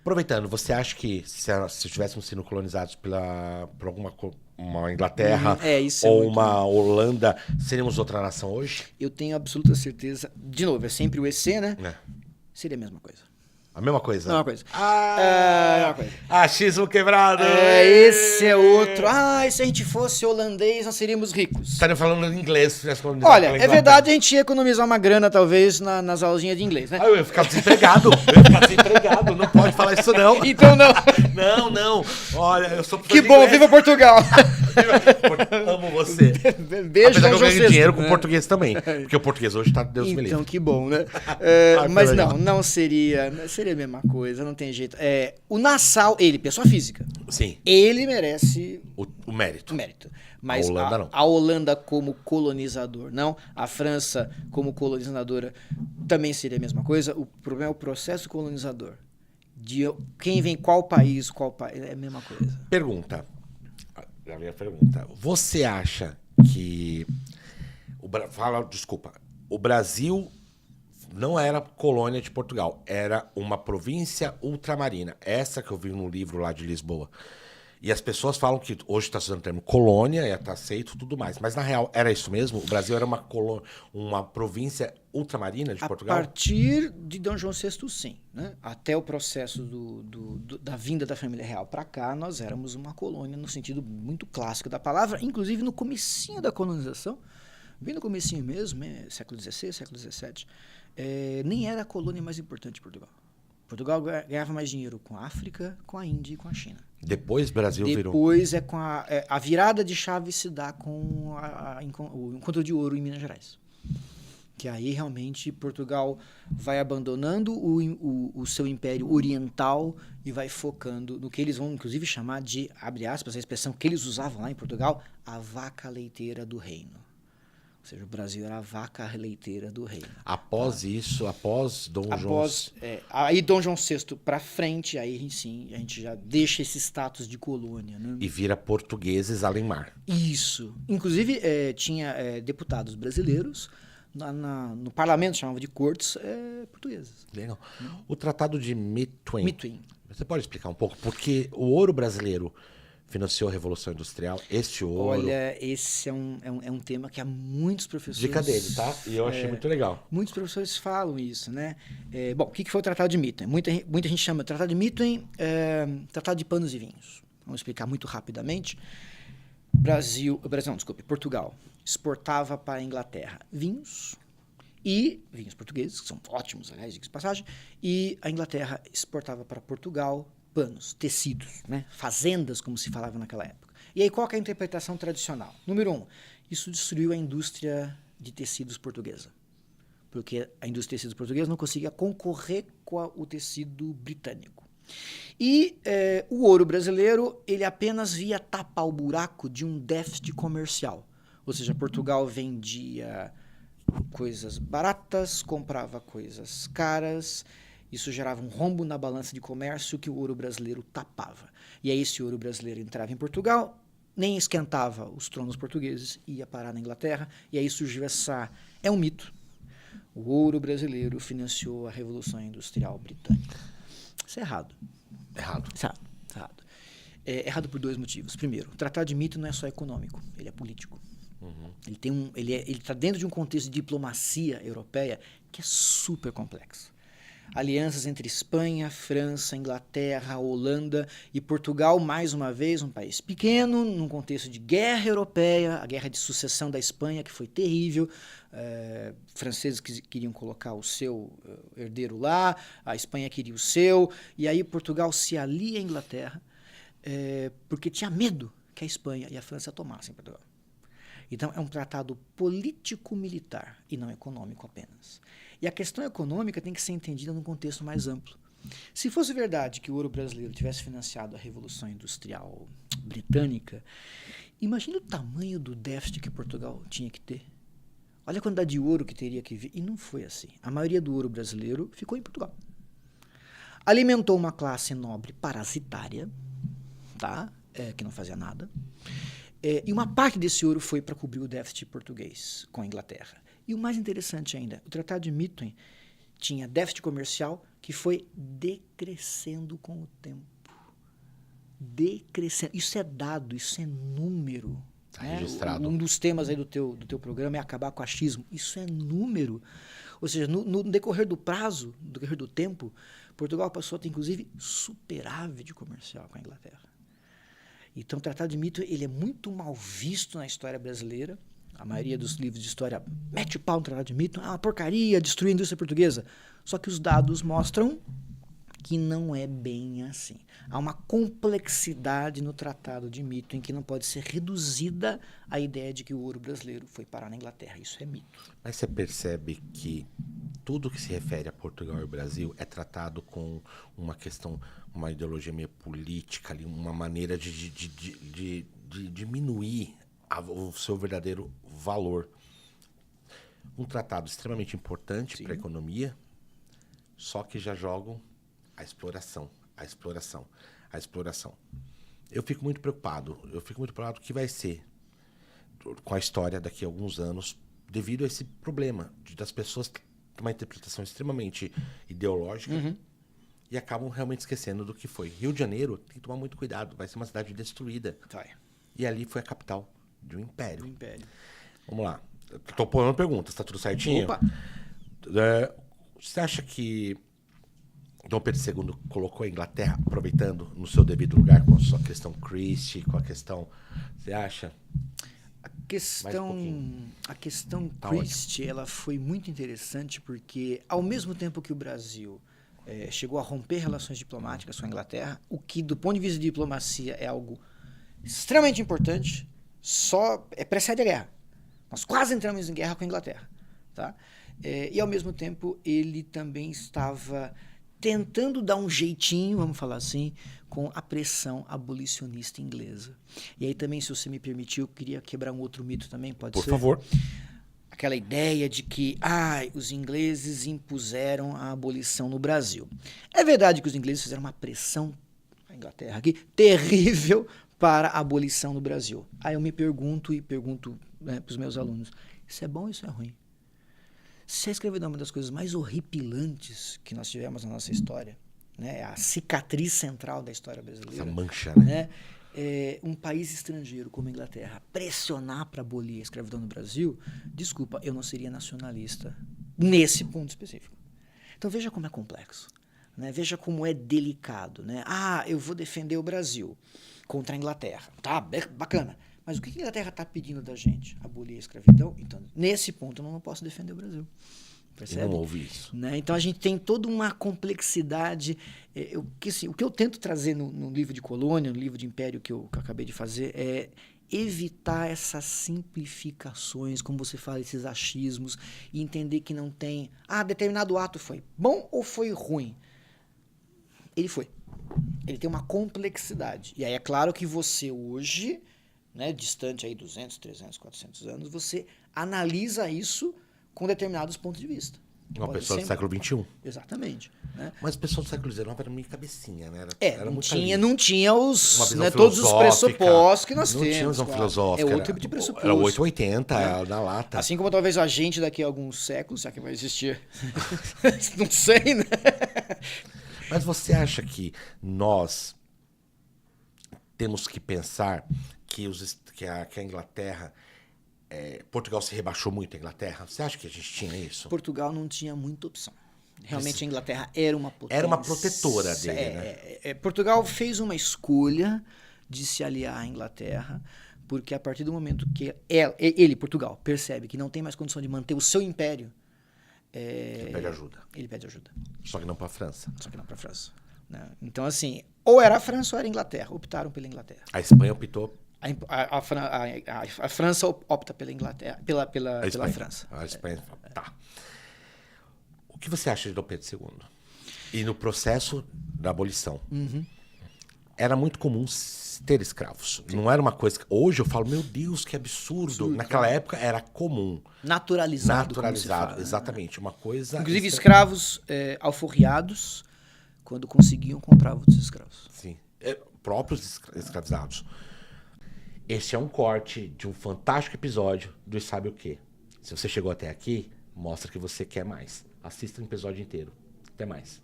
Aproveitando, você acha que se tivéssemos sido colonizados por uma Inglaterra Isso é ou muito. uma Holanda, seríamos outra nação hoje? Eu tenho absoluta certeza. De novo, é sempre o EC, né? É. Seria a mesma coisa. A mesma coisa. Mesma coisa. Ah, mesma coisa. achismo quebrado. Esse é outro. E se a gente fosse holandês, nós seríamos ricos. Estaria falando em inglês. Se tivesse colonizado Olha, pela é Inglaterra. verdade, a gente ia economizar uma grana, talvez, nas aulinhas de inglês, né? Eu ia ficar desempregado. Não pode falar isso, não. Então não. Não. Olha, eu sou Que bom, viva Portugal! Amo você. Beijo, Apesar que Dom eu João ganho VI. dinheiro com português também. Porque o português hoje tá Deus me livre. Então, que bom, né? Ai, Mas peraí. não seria a mesma coisa, não tem jeito. O Nassau, ele, pessoa física, Sim, ele merece o mérito. mérito. Mas A Holanda não. a Holanda como colonizador, não. A França como colonizadora também seria a mesma coisa. O problema é o processo colonizador. De quem vem qual país, é a mesma coisa. Pergunta. A minha pergunta. Você acha que... O Brasil não era colônia de Portugal. Era uma província ultramarina. Essa que eu vi no livro lá de Lisboa. E as pessoas falam que hoje está usando o termo colônia, está aceito e tudo mais. Mas, na real, era isso mesmo? O Brasil era uma província ultramarina de Portugal? A partir de Dom João VI, sim. Né? Até o processo da vinda da família real para cá, nós éramos uma colônia no sentido muito clássico da palavra, inclusive no comecinho da colonização, bem no comecinho mesmo, século XVI, século XVII, nem era a colônia mais importante de Portugal. Portugal ganhava mais dinheiro com a África, com a Índia e com a China. Depois o Brasil virou... Depois com a virada de chave se dá com o encontro de ouro em Minas Gerais. Que aí realmente Portugal vai abandonando o seu império oriental e vai focando no que eles vão inclusive chamar de, abre aspas, a expressão que eles usavam lá em Portugal, a vaca leiteira do reino. Ou seja, o Brasil era a vaca leiteira do reino. Após isso, após Dom João... Aí Dom João VI para frente, aí sim, a gente já deixa esse status de colônia. Né? E vira portugueses além mar. Isso. Inclusive, tinha deputados brasileiros, no parlamento chamava de cortes portuguesas. Legal. O Tratado de Mitwin. Mitwin. Você pode explicar um pouco? Porque o ouro brasileiro financiou a Revolução Industrial. Esse ouro... Olha, esse é um tema que há muitos professores... Dica dele, tá? E eu achei muito legal. Muitos professores falam isso, né? Bom, o que foi o Tratado de Mitwin? Muita gente chama de Tratado de Mitwin Tratado de Panos e Vinhos. Vamos explicar muito rapidamente. Portugal exportava para a Inglaterra vinhos portugueses, que são ótimos, aliás, diga-se de passagem, e a Inglaterra exportava para Portugal panos, tecidos, né? Fazendas, como se falava naquela época. E aí qual que é a interpretação tradicional? Número 1, isso destruiu a indústria de tecidos portuguesa, porque a indústria de tecidos portuguesa não conseguia concorrer com o tecido britânico. E o ouro brasileiro, ele apenas via tapar o buraco de um déficit comercial. Ou seja, Portugal vendia coisas baratas, comprava coisas caras, isso gerava um rombo na balança de comércio que o ouro brasileiro tapava. E aí esse ouro brasileiro entrava em Portugal, nem esquentava os tronos portugueses, ia parar na Inglaterra, e aí surgiu é um mito. O ouro brasileiro financiou a Revolução Industrial Britânica. Isso é errado. Errado. É errado por 2 motivos. Primeiro, o Tratado de Mitwin não é só econômico, ele é político. Uhum. Ele está dentro de um contexto de diplomacia europeia que é super complexo. Alianças entre Espanha, França, Inglaterra, Holanda e Portugal, mais uma vez, um país pequeno, num contexto de guerra europeia, a guerra de sucessão da Espanha, que foi terrível, franceses queriam colocar o seu herdeiro lá, a Espanha queria o seu, e aí Portugal se alia à Inglaterra, porque tinha medo que a Espanha e a França tomassem Portugal. Então, é um tratado político-militar e não econômico apenas. E a questão econômica tem que ser entendida num contexto mais amplo. Se fosse verdade que o ouro brasileiro tivesse financiado a Revolução Industrial Britânica, imagina o tamanho do déficit que Portugal tinha que ter. Olha a quantidade de ouro que teria que vir. E não foi assim. A maioria do ouro brasileiro ficou em Portugal. Alimentou uma classe nobre parasitária, tá? Que não fazia nada. E uma parte desse ouro foi para cobrir o déficit português com a Inglaterra. E o mais interessante ainda, o Tratado de Mitwin tinha déficit comercial, que foi decrescendo com o tempo. Decrescendo. Isso é dado, isso é número. Tá registrado. Um dos temas aí do teu programa é acabar com o achismo. Isso é número. Ou seja, no decorrer do prazo, no decorrer do tempo, Portugal passou a ter, inclusive, superávit comercial com a Inglaterra. Então, o Tratado de Mito ele é muito mal visto na história brasileira. A maioria dos livros de história mete o pau no Tratado de Mito. Ah, uma porcaria, destruiu a indústria portuguesa. Só que os dados mostram que não é bem assim. Há uma complexidade no Tratado de Mito em que não pode ser reduzida a ideia de que o ouro brasileiro foi parar na Inglaterra. Isso é mito. Mas você percebe que tudo que se refere a Portugal e Brasil é tratado com uma questão, uma ideologia meio política, ali, uma maneira de diminuir o seu verdadeiro valor. Um tratado extremamente importante para a economia, só que já jogam a exploração. Eu fico muito preocupado com o que vai ser com a história daqui a alguns anos, devido a esse problema das pessoas terem uma interpretação extremamente ideológica e acabam realmente esquecendo do que foi. Rio de Janeiro tem que tomar muito cuidado, vai ser uma cidade destruída. E ali foi a capital de um império. Vamos lá. Estou pondo perguntas, tá tudo certinho? Opa! Você acha que Dom Pedro II colocou a Inglaterra aproveitando no seu devido lugar com a sua questão Christie, com a questão... Você acha? A questão Tá Christie, ela foi muito interessante porque, ao mesmo tempo que o Brasil chegou a romper relações diplomáticas com a Inglaterra, o que, do ponto de vista de diplomacia, é algo extremamente importante, só precede a guerra. Nós quase entramos em guerra com a Inglaterra. Tá? E, ao mesmo tempo, ele também estava tentando dar um jeitinho, vamos falar assim, com a pressão abolicionista inglesa. E aí também, se você me permitir, eu queria quebrar um outro mito também, pode ser? Por favor. Aquela ideia de que os ingleses impuseram a abolição no Brasil. É verdade que os ingleses fizeram uma pressão, na Inglaterra aqui, terrível para a abolição no Brasil. Aí eu me pergunto para os meus alunos, isso é bom ou isso é ruim? Se a escravidão é uma das coisas mais horripilantes que nós tivemos na nossa história, né, a cicatriz central da história brasileira. Essa mancha, né? Um país estrangeiro como a Inglaterra pressionar para abolir a escravidão no Brasil, desculpa, eu não seria nacionalista nesse ponto específico. Então veja como é complexo, né? Veja como é delicado, né? Eu vou defender o Brasil contra a Inglaterra. Tá, bacana. Mas o que a Inglaterra está pedindo da gente? Abolir a escravidão? Então, nesse ponto, eu não posso defender o Brasil. Percebe? Eu não ouvi isso. Né? Então, a gente tem toda uma complexidade. O que eu tento trazer no livro de Colônia, no livro de Império que eu acabei de fazer, é evitar essas simplificações, como você fala, esses achismos, e entender que não tem... determinado ato foi bom ou foi ruim? Ele foi. Ele tem uma complexidade. E aí é claro que você hoje... né, distante aí 200, 300, 400 anos, você analisa isso com determinados pontos de vista. Uma pessoa do século XXI. Exatamente. Né? Mas pessoa do século XIX era meio cabecinha, né? Não tinha todos os pressupostos que nós temos. Não tinha visão filosófica. É outro tipo de pressuposto. Era 880, na lata. Assim como talvez a gente daqui a alguns séculos, será que vai existir? Não sei, né? Mas você acha que nós temos que pensar que a Inglaterra... Portugal se rebaixou muito a Inglaterra? Você acha que a gente tinha isso? Portugal não tinha muita opção. Realmente a Inglaterra era uma potência. Era uma protetora dele, né? Portugal fez uma escolha de se aliar à Inglaterra, porque a partir do momento que Portugal, percebe que não tem mais condição de manter o seu império... Ele pede ajuda. Ele pede ajuda. Só que não para a França. Né? Então, assim, ou era a França ou era a Inglaterra. Optaram pela Inglaterra. A Espanha optou... A França opta pela Inglaterra, pela França. A Espanha, tá. O que você acha de Dom Pedro II? E no processo da abolição, era muito comum ter escravos. Sim. Não era uma coisa que... Hoje eu falo, meu Deus, que absurdo. Naquela época era comum. Naturalizado, exatamente. Uma coisa... Inclusive escravos alforriados, quando conseguiam, compravam outros escravos. Sim. Próprios escravizados. Esse é um corte de um fantástico episódio do Sabe o Quê? Se você chegou até aqui, mostra que você quer mais. Assista o episódio inteiro. Até mais.